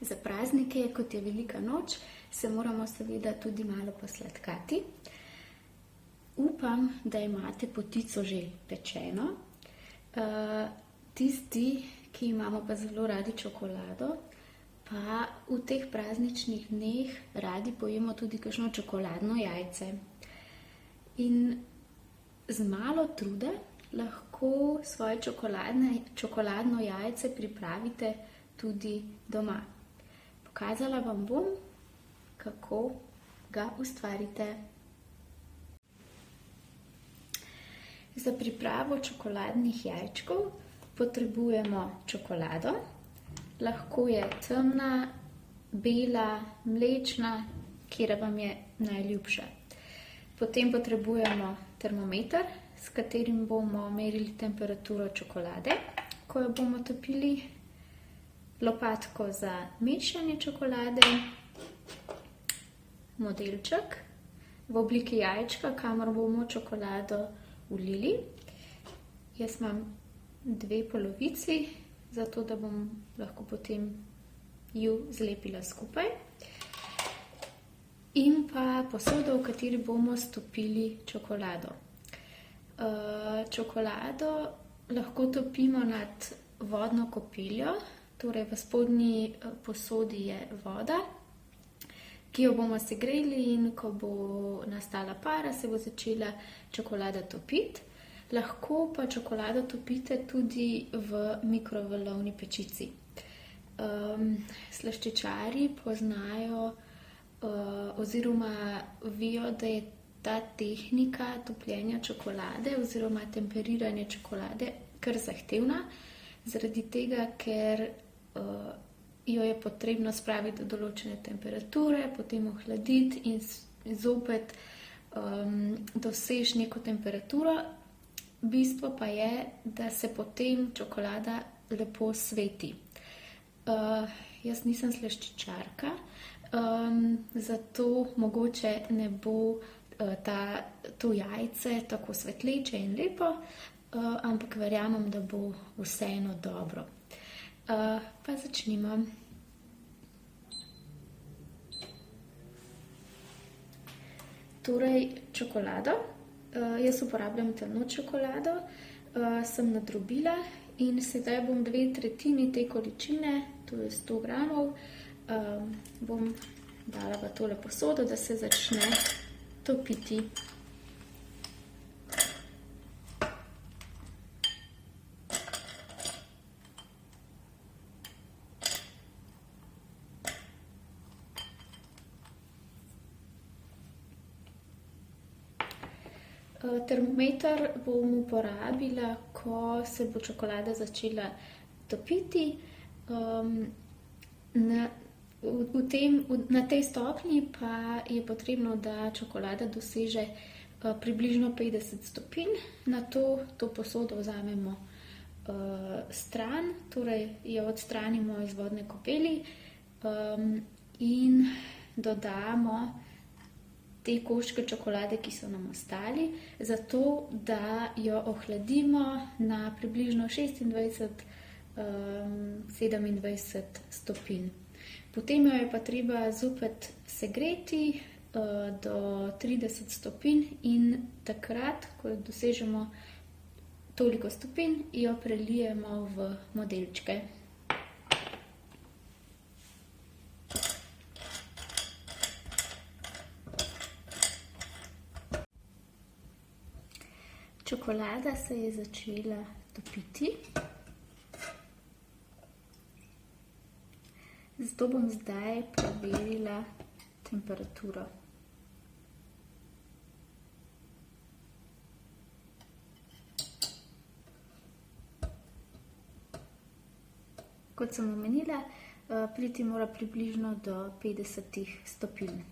Za praznike, kot je velika noč, se moramo seveda tudi malo posladkati. Upam, da imate potico že pečeno. Tisti, ki imamo pa zelo radi čokolado, pa v teh prazničnih dneh radi pojemo tudi kakšno čokoladno jajce. In z malo truda lahko svoje čokoladno jajce pripravite tudi doma. Pokazala vam bom, kako ga ustvarite. Za pripravo čokoladnih jajčkov potrebujemo čokolado. Lahko je temna, bela, mlečna, katera vam je najljubša. Potem potrebujemo termometer, s katerim bomo merili temperaturo čokolade, ko jo bomo topili, lopatko za mešanje čokolade, modelček v obliki jajčka, kamor bomo čokolado vlili. Jaz imam 2 polovici, zato da bom lahko potem ju zlepila skupaj. In pa posodo, v kateri bomo stopili čokolado. Čokolado lahko topimo nad vodno kopeljo, torej v spodnji posodi je voda, ki jo bomo segreli, in ko bo nastala para, se bo začela čokolada topiti. Lahko pa čokolado topite tudi v mikrovalovni pečici. Slaščičarji poznajo oziroma vejo, da je ta tehnika topljenja čokolade oziroma temperiranja čokolade kar zahtevna, zaradi tega, ker jo je potrebno spraviti do določene temperature, potem ohladiti in zopet doseči neko temperaturo. Bistvo pa je, da se potem čokolada lepo sveti. Jaz nisem slaščičarka, zato mogoče ne bo to jajce tako svetleče in lepo, ampak verjamem, da bo vseeno dobro. Pa začnimo. Torej, čokolado. Jaz uporabljam temno čokolado, sem nadrobila in sedaj bom 2/3 te količine, to je 100 gramov, bom dala v tole posodo, da se začne topiti. Termometer bom uporabila, ko se bo čokolada začela topiti. Na tej stopnji pa je potrebno, da čokolada doseže približno 50 stopinj. Nato to posodo vzamemo stran, torej jo odstranimo iz vodne kopeli in dodamo te koščke čokolade, ki so nam ostali, zato da jo ohladimo na približno 26-27 stopinj. Potem jo je pa treba zopet segreti do 30 stopinj in takrat, ko dosežemo toliko stopinj, jo prelijemo v modelčke. Čokolada se je začela topiti, zato bom zdaj preverila temperaturo. Kot sem omenila, priti mora približno do 50 stopinj.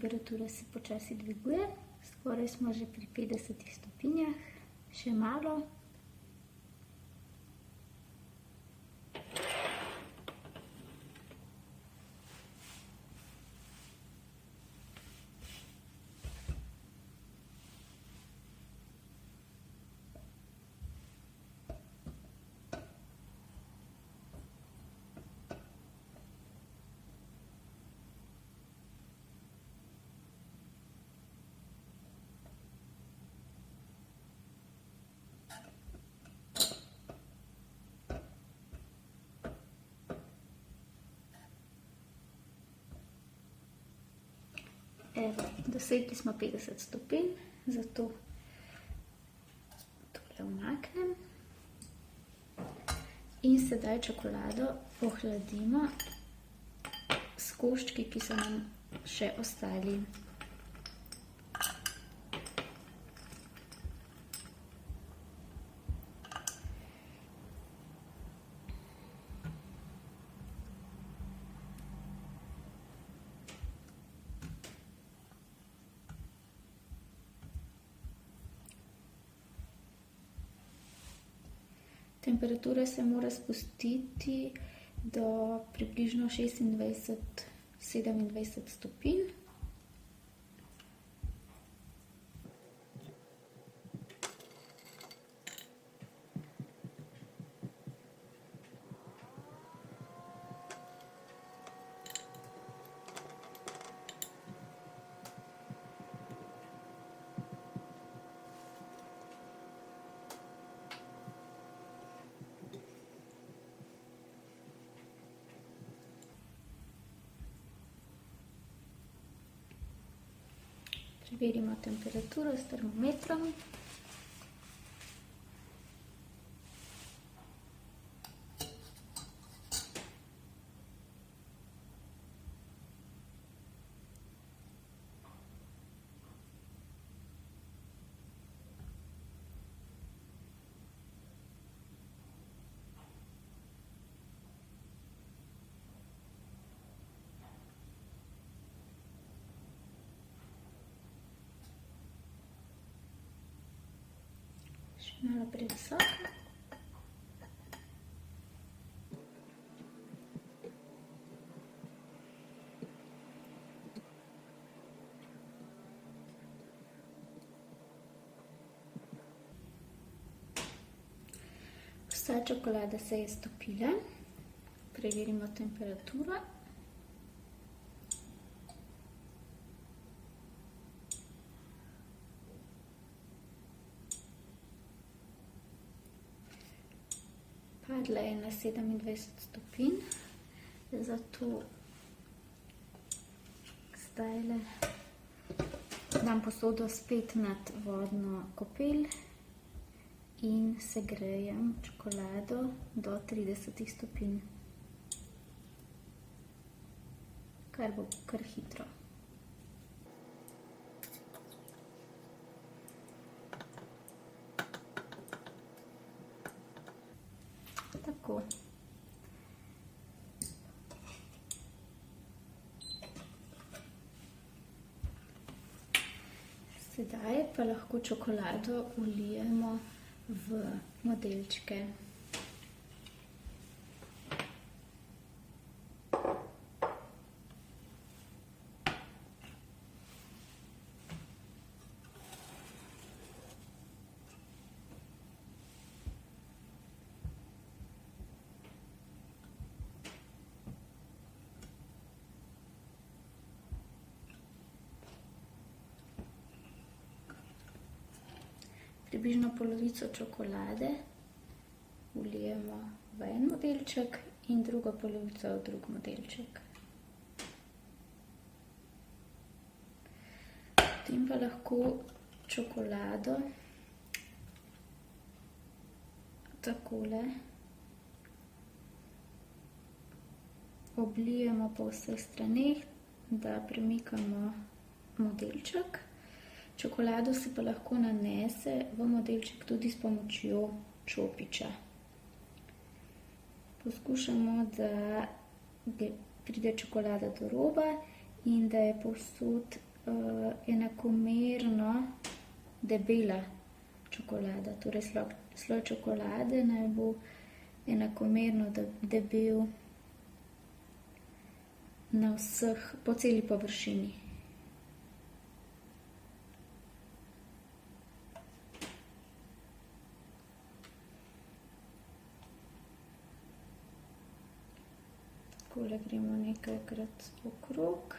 temperatura se počasi dviguje, skoraj smo že pri 50 stopinjah, še malo. Evo, dosegli smo 50 stopinj, zato tole umaknem. In sedaj čokolado ohladimo s koščki, ki so nam še ostali. Temperatura se mora spustiti do približno 26-27 stopinj. Preverimo temperaturo s termometrom. Malo previsoko. Vsa čokolada se je stopila. Preverimo temperaturo. Padla je na 27 stopinj, zato zdajle dam posodo spet nad vodno kopel in segrejem čokolado do 30 stopinj, kar bo kar hitro. Tako. Sedaj pa lahko čokolado vlijemo v modelčke. Približno polovico čokolade vlijemo v en modelček in drugo polovico v drug modelček. Potem pa lahko čokolado takole oblijemo po vseh straneh, da premikamo modelček. Čokolado se pa lahko nanese v modelček tudi s pomočjo čopiča. Poskušamo, da pride čokolada do roba in da je povsod enakomerno debela čokolada. Torej sloj čokolade naj bo enakomerno debel po celi površini. Takole gremo nekajkrat okrog.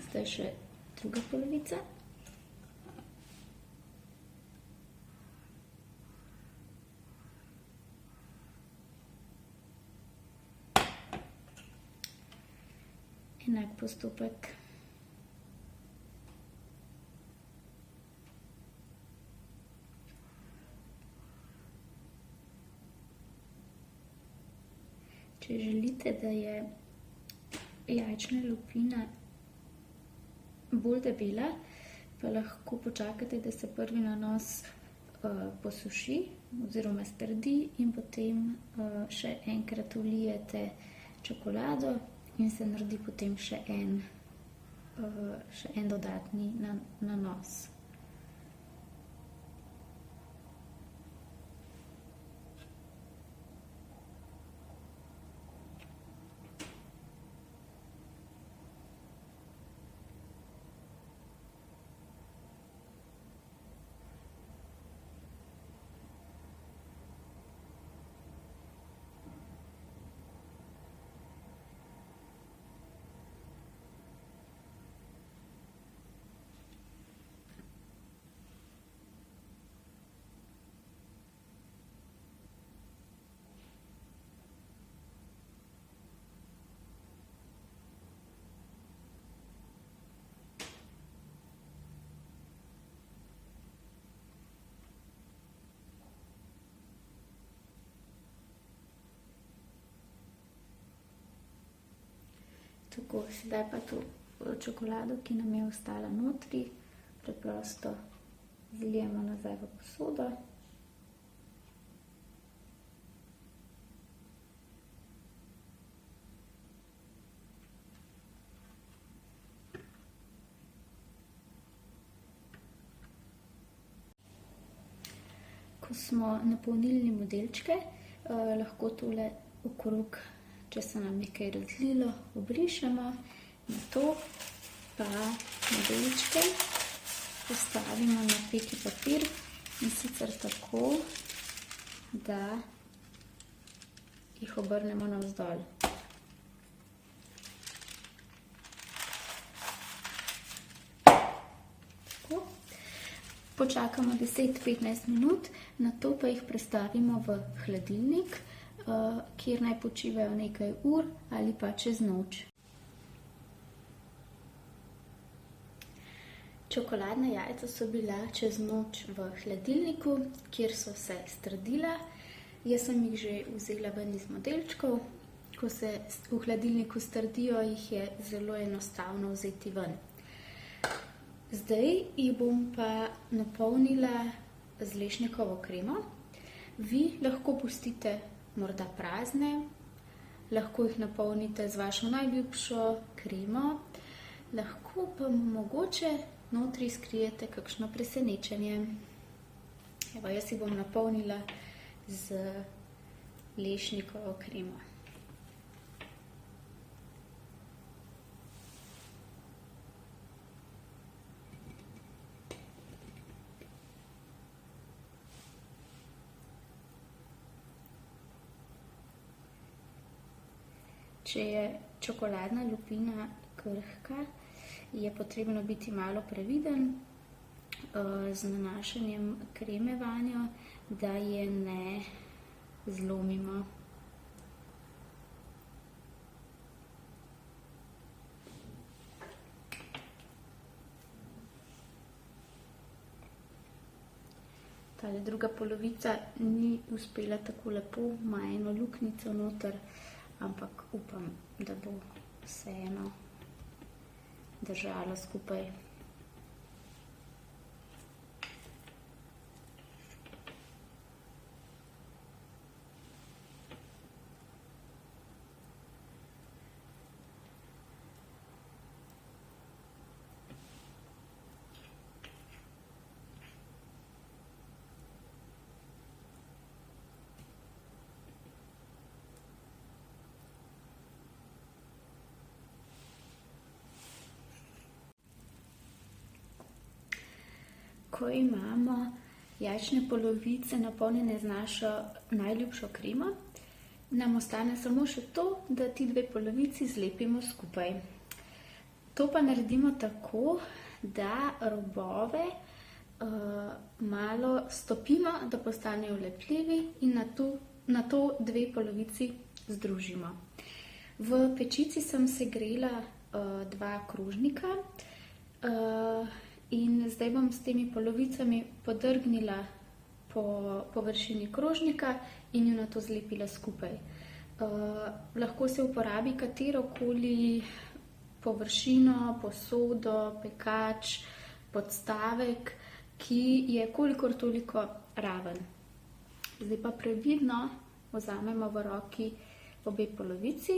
Zdaj še druga polovica. Enak postopek. Če želite, da je jajčna lupina bolj debela, pa lahko počakate, da se prvi nanos posuši oziroma strdi in potem še enkrat vlijete čokolado in se naredi potem še en dodatni nanos. Tako, sedaj pa to čokolado, ki nam je ostala notri, preprosto zlijemo nazaj v posodo. Ko smo napolnili modelčke, lahko tole okrog, če se nam nekaj razlilo, obrišemo. Nato pa modelčke postavimo na peki papir in sicer tako, da jih obrnemo navzdol. Tako. Počakamo 10-15 minut, nato pa jih prestavimo v hladilnik, kjer naj počivajo nekaj ur ali pa čez noč. Čokoladna jajca so bila čez noč v hladilniku, kjer so se strdila. Jaz sem jih že vzela ven iz modelčkov. Ko se v hladilniku strdijo, jih je zelo enostavno vzeti ven. Zdaj jih bom pa napolnila z lešnikovo kremo. Vi lahko pustite morda prazne, lahko jih napolnite z vašo najljubšo kremo, lahko pa mogoče notri skrijete kakšno presenečenje. Evo, jaz jih bom napolnila z lešnikovo kremo. Če je čokoladna lupina krhka, je potrebno biti malo previden z nanašanjem kreme vanjo, da je ne zlomimo. Tale druga polovica ni uspela tako lepo, ima eno luknjico noter, ampak upam, da bo vseeno držalo skupaj. Ko imamo jajčne polovice napolnjene z našo najljubšo kremo, nam ostane samo še to, da ti dve polovici zlepimo skupaj. To pa naredimo tako, da robove malo stopimo, da postanejo lepljivi in nato dve polovici združimo. V pečici sem segrela 2 krožnika in zdaj bom s temi polovicami podrgnila po površini krožnika in jo nato zlepila skupaj. Lahko se uporabi katerokoli površino, posodo, pekač, podstavek, ki je kolikor toliko raven. Zdaj pa previdno vzamemo v roki obe polovici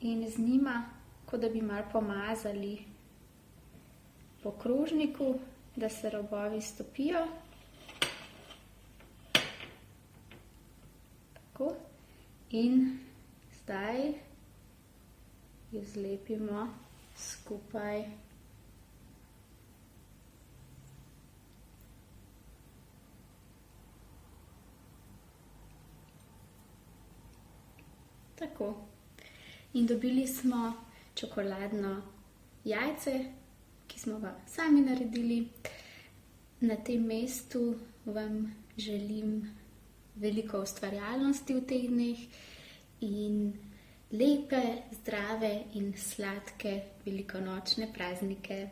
in z njima, kot da bi malo pomazali po krožniku, da se robovi stopijo. Tako. In zdaj jo zlepimo skupaj. Tako. In dobili smo čokoladno jajce, ki smo ga sami naredili. Na tem mestu vam želim veliko ustvarjalnosti v teh dneh in lepe, zdrave in sladke velikonočne praznike.